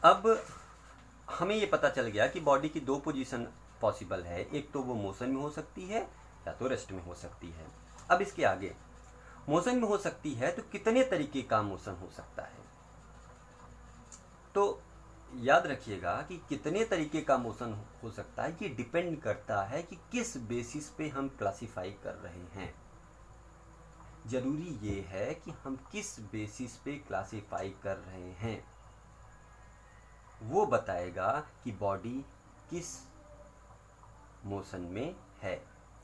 अब हमें ये पता चल गया कि बॉडी की दो पोजीशन पॉसिबल है, एक तो वो मोशन में हो सकती है या तो रेस्ट में हो सकती है। अब इसके आगे मोशन में हो सकती है तो कितने तरीके का मोशन हो सकता है, तो याद रखिएगा कि कितने तरीके का मोशन हो सकता है ये डिपेंड करता है कि किस बेसिस पे हम क्लासिफाई कर रहे हैं। जरूरी ये है कि हम किस बेसिस पे क्लासिफाई कर रहे हैं, वो बताएगा कि बॉडी किस मोशन में है,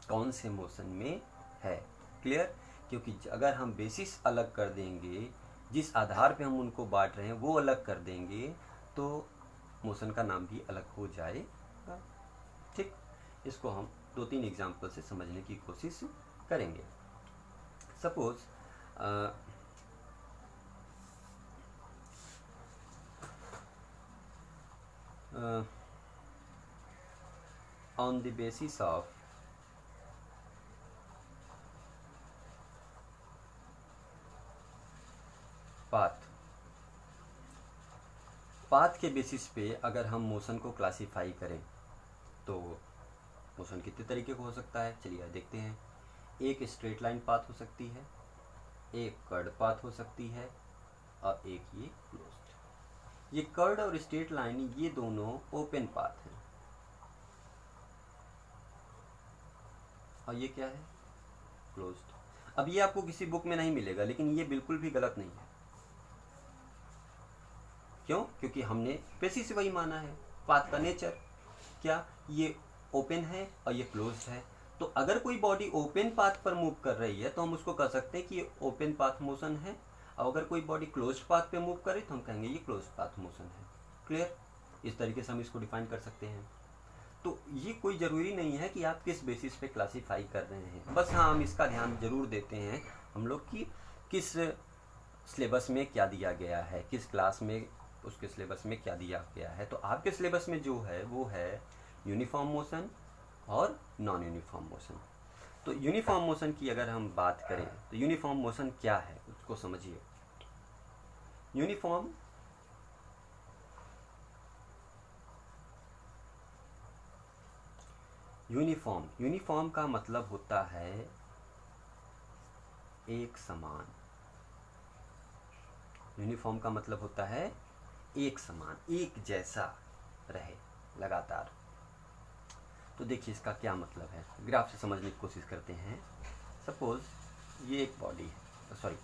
कौन से मोशन में है। क्लियर? क्योंकि अगर हम बेसिस अलग कर देंगे, जिस आधार पे हम उनको बांट रहे हैं वो अलग कर देंगे, तो मोशन का नाम भी अलग हो जाएगा। ठीक, इसको हम 2-3 एग्जाम्पल से समझने की कोशिश करेंगे। Suppose on the basis of path के बेसिस पे अगर हम मोशन को क्लासिफाई करें तो मोशन कितने तरीके का हो सकता है, चलिए देखते हैं। एक स्ट्रेट लाइन पाथ हो सकती है, एक कर्ड पाथ हो सकती है, और एक ये क्लोज्ड। ये कर्ड और स्ट्रेट लाइन ये दोनों ओपन पाथ हैं, और ये क्या है, क्लोज्ड। अब ये आपको किसी बुक में नहीं मिलेगा, लेकिन ये बिल्कुल भी गलत नहीं है। क्यों? क्योंकि हमने बेसिस से वही माना है, पाथ का नेचर क्या, ये ओपन है और ये क्लोज्ड है। तो अगर कोई बॉडी ओपन पाथ पर मूव कर रही है तो हम उसको कह सकते हैं कि ये ओपन पाथ मोशन है, और अगर कोई बॉडी क्लोज्ड पाथ पे मूव करे तो हम कहेंगे ये क्लोज्ड पाथ मोशन है। क्लियर? इस तरीके से हम इसको डिफाइन कर सकते हैं। तो ये कोई ज़रूरी नहीं है कि आप किस बेसिस पे क्लासीफाई कर रहे हैं, बस हाँ हम इसका ध्यान जरूर देते हैं हम लोग कि किस सिलेबस में क्या दिया गया है, किस क्लास में उसके सिलेबस में क्या दिया गया है। तो आपके सिलेबस में जो है वो है यूनिफॉर्म मोशन और नॉन यूनिफॉर्म मोशन। तो यूनिफॉर्म मोशन की अगर हम बात करें तो यूनिफॉर्म मोशन क्या है उसको समझिए। यूनिफॉर्म यूनिफॉर्म का मतलब होता है एक समान। यूनिफॉर्म का मतलब होता है एक समान, एक जैसा रहे लगातार। तो देखिए इसका क्या मतलब है, ग्राफ से समझने की कोशिश करते हैं। सपोज ये एक बॉडी है, सॉरी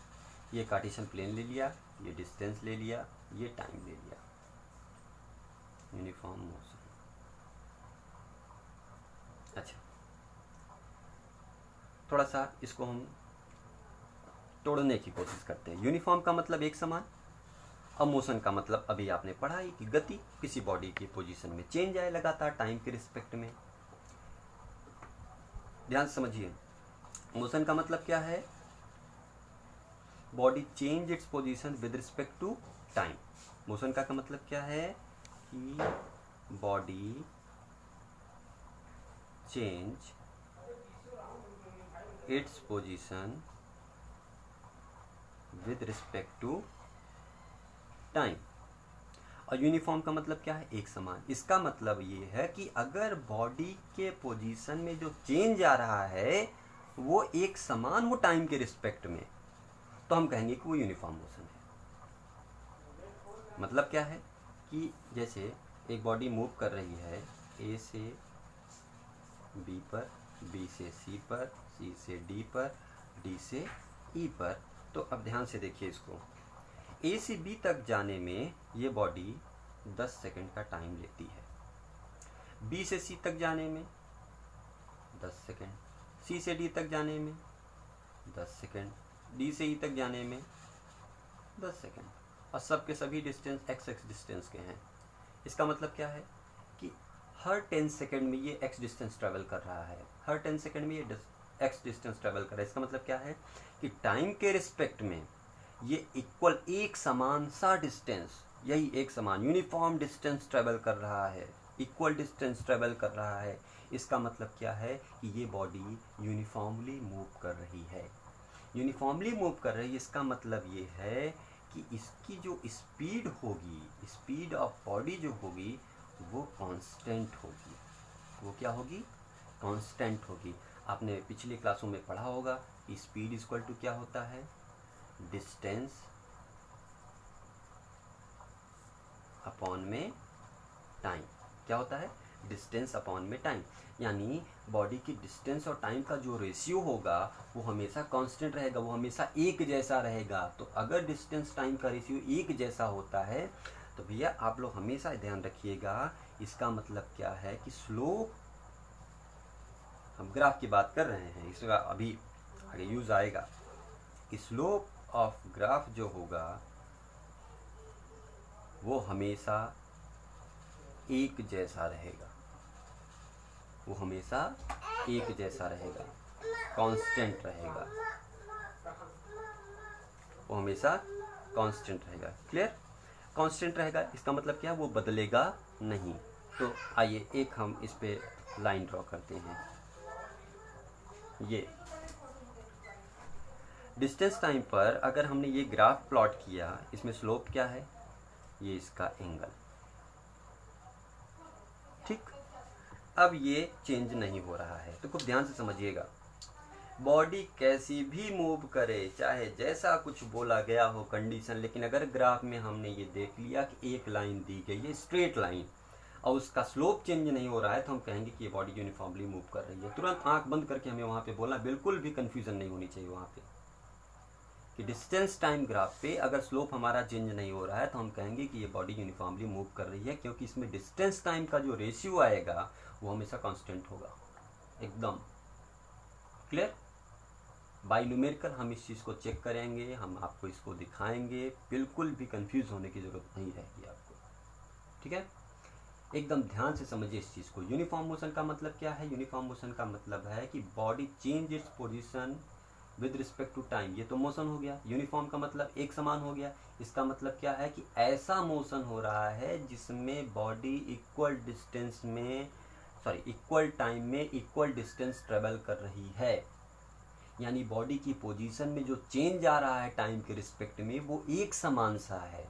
ये कार्टेशियन प्लेन ले लिया, ये डिस्टेंस ले लिया, ये टाइम ले लिया। Uniform motion. अच्छा, थोड़ा सा इसको हम तोड़ने की कोशिश करते हैं। यूनिफॉर्म का मतलब एक समान, अब मोशन का मतलब अभी आपने पढ़ा है कि गति, किसी बॉडी की पोजीशन में चेंज आए लगातार टाइम के रिस्पेक्ट में। ध्यान से समझिए, मोशन का मतलब क्या है, body change its position with respect to time. Motion का मतलब क्या है कि body change its position with respect to time. और यूनिफॉर्म का मतलब क्या है, एक समान। इसका मतलब ये है कि अगर बॉडी के पोजीशन में जो चेंज आ रहा है वो एक समान हो टाइम के रिस्पेक्ट में, तो हम कहेंगे कि वो यूनिफॉर्म मोशन है। मतलब क्या है कि जैसे एक बॉडी मूव कर रही है ए से बी पर, बी से सी पर, सी से डी पर, डी से ई पर। तो अब ध्यान से देखिए इसको, ए से बी तक जाने में ये बॉडी 10 सेकंड का टाइम लेती है, बी से सी तक जाने में 10 सेकंड, सी से डी तक जाने में 10 सेकंड, डी से ई तक जाने में 10 सेकंड, और सब के सभी डिस्टेंस एक्स डिस्टेंस के हैं। इसका मतलब क्या है कि हर 10 सेकंड में ये एक्स डिस्टेंस ट्रेवल कर रहा है, हर 10 सेकंड में ये एक्स डिस्टेंस ट्रेवल कर रहा है। इसका मतलब क्या है कि टाइम के रिस्पेक्ट में ये इक्वल एक समान सा डिस्टेंस, यही एक समान यूनिफॉर्म डिस्टेंस ट्रेवल कर रहा है, इक्वल डिस्टेंस ट्रेवल कर रहा है। इसका मतलब क्या है कि ये बॉडी यूनिफॉर्मली मूव कर रही है। यूनिफॉर्मली मूव कर रही है, इसका मतलब ये है कि इसकी जो स्पीड होगी, स्पीड ऑफ बॉडी जो होगी वो कांस्टेंट होगी। वो क्या होगी? कांस्टेंट होगी। आपने पिछली क्लासों में पढ़ा होगा कि स्पीड इक्वल टू क्या होता है? डिस्टेंस अपॉन में टाइम। क्या होता है? डिस्टेंस अपॉन में टाइम। यानी बॉडी की डिस्टेंस और टाइम का जो रेशियो होगा वो हमेशा कांस्टेंट रहेगा, वो हमेशा एक जैसा रहेगा। तो अगर डिस्टेंस टाइम का रेशियो एक जैसा होता है तो भैया आप लोग हमेशा ध्यान रखिएगा, इसका मतलब क्या है कि स्लोप, हम ग्राफ की बात कर रहे हैं, इसका अभी आगे यूज आएगा कि स्लोप ऑफ ग्राफ जो होगा वो हमेशा एक जैसा रहेगा, वो हमेशा एक जैसा रहेगा, कांस्टेंट रहेगा, वो हमेशा कांस्टेंट रहेगा। क्लियर? कांस्टेंट रहेगा इसका मतलब क्या है? वो बदलेगा नहीं। तो आइए एक हम इस पे लाइन ड्रॉ करते हैं। ये डिस्टेंस टाइम पर अगर हमने ये ग्राफ प्लॉट किया, इसमें स्लोप क्या है? ये इसका एंगल। ठीक, अब ये चेंज नहीं हो रहा है। तो खूब ध्यान से समझिएगा, बॉडी कैसी भी मूव करे, चाहे जैसा कुछ बोला गया हो कंडीशन, लेकिन अगर ग्राफ में हमने ये देख लिया कि एक लाइन दी गई है, स्ट्रेट लाइन, और उसका स्लोप चेंज नहीं हो रहा है, तो हम कहेंगे कि ये बॉडी यूनिफॉर्मली मूव कर रही है। तुरंत आंख बंद करके हमें वहां पे बोलना, बिल्कुल भी कंफ्यूजन नहीं होनी चाहिए वहां पे कि डिस्टेंस टाइम ग्राफ पे अगर स्लोप हमारा चेंज नहीं हो रहा है तो हम कहेंगे कि ये बॉडी यूनिफॉर्मली मूव कर रही है, क्योंकि इसमें डिस्टेंस टाइम का जो रेशियो आएगा वो हमेशा कांस्टेंट होगा। एकदम क्लियर? बाई न्यूमेरिकल हम इस चीज़ को चेक करेंगे, हम आपको इसको दिखाएंगे, बिल्कुल भी कंफ्यूज होने की ज़रूरत नहीं रहेगी आपको। ठीक है? एकदम ध्यान से समझिए इस चीज़ को। यूनिफॉर्म मोशन का मतलब क्या है? यूनिफॉर्म मोशन का मतलब है कि body change its position with respect to time. ये तो मोशन हो गया। यूनिफॉर्म का मतलब एक समान हो गया। इसका मतलब क्या है कि ऐसा मोशन हो रहा है जिसमें बॉडी इक्वल डिस्टेंस में, इक्वल टाइम में इक्वल डिस्टेंस ट्रेवल कर रही है। यानी बॉडी की पोजीशन में जो चेंज आ रहा है टाइम के रिस्पेक्ट में वो एक समान सा है,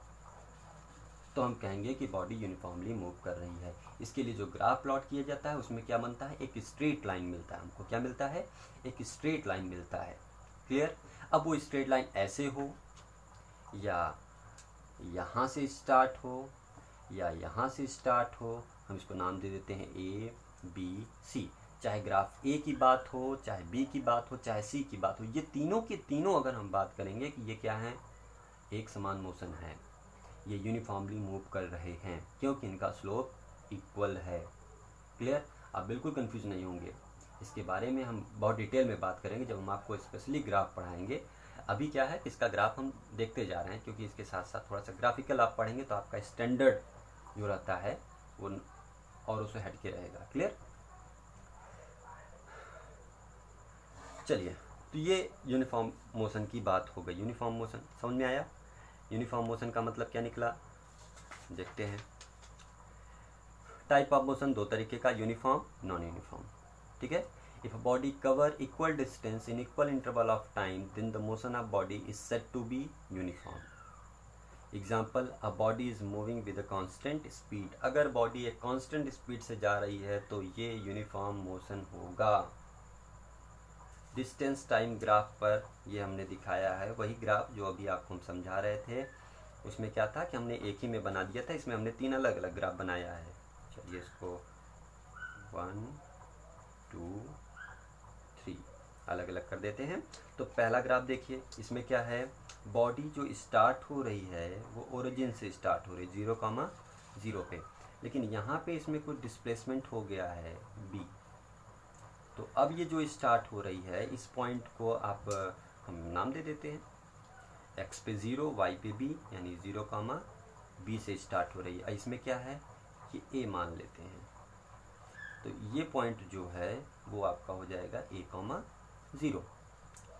तो हम कहेंगे कि बॉडी यूनिफॉर्मली मूव कर रही है। इसके लिए जो ग्राफ प्लॉट किया जाता है उसमें क्या बनता है? एक स्ट्रेट लाइन मिलता है हमको। क्या मिलता है? एक स्ट्रेट लाइन मिलता है। क्लियर? अब वो स्ट्रेट लाइन ऐसे हो, या यहाँ से स्टार्ट हो, या यहाँ से स्टार्ट हो, हम इसको नाम दे देते हैं ए बी सी। चाहे ग्राफ ए की बात हो, चाहे बी की बात हो, चाहे सी की बात हो, ये तीनों के तीनों अगर हम बात करेंगे कि ये क्या है? एक समान मोशन है, ये यूनिफॉर्मली मूव कर रहे हैं, क्योंकि इनका स्लोप इक्वल है। क्लियर? आप बिल्कुल कंफ्यूज नहीं होंगे। इसके बारे में हम बहुत डिटेल में बात करेंगे जब हम आपको स्पेशली ग्राफ पढ़ाएंगे। अभी क्या है, इसका ग्राफ हम देखते जा रहे हैं, क्योंकि इसके साथ साथ थोड़ा सा ग्राफिकल आप पढ़ेंगे तो आपका स्टैंडर्ड जो रहता है वो और उसे हट के रहेगा। क्लियर? चलिए, तो ये यूनिफॉर्म मोशन की बात हो गई। यूनिफॉर्म मोशन समझ में आया? यूनिफॉर्म मोशन का मतलब क्या निकला, देखते हैं। टाइप ऑफ मोशन दो तरीके का, यूनिफॉर्म, नॉन यूनिफॉर्म। ठीक है? If a body cover equal distance in equal interval of time then the motion of body is said to be uniform. Example, a body is moving with a constant speed. अगर body एक constant speed से जा रही है तो ये uniform motion होगा। Distance time graph पर ये हमने दिखाया है, वही ग्राफ जो अभी आपको हम समझा रहे थे। उसमें क्या था कि हमने एक ही में बना दिया था, इसमें हमने तीन अलग अलग ग्राफ बनाया है। चलिए इसको 1 2 3 अलग अलग कर देते हैं। तो पहला ग्राफ देखिए, इसमें क्या है? बॉडी जो स्टार्ट हो रही है वो ओरिजिन से स्टार्ट हो रही है 0,0 पे, लेकिन यहाँ पे इसमें कुछ डिस्प्लेसमेंट हो गया है b। तो अब ये जो स्टार्ट हो रही है इस पॉइंट को आप हम नाम दे देते हैं, x पे 0, y पे b, यानी 0,b से स्टार्ट हो रही है। इसमें क्या है कि a मान लेते हैं, तो ये पॉइंट जो है वो आपका हो जाएगा a,0।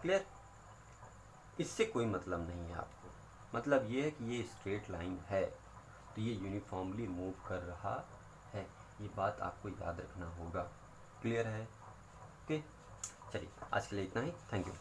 क्लियर? इससे कोई मतलब नहीं है आपको, मतलब ये है कि ये स्ट्रेट लाइन है तो ये यूनिफॉर्मली मूव कर रहा है। ये बात आपको याद रखना होगा। क्लियर है? ओके, चलिए आज के लिए इतना ही। Thank you.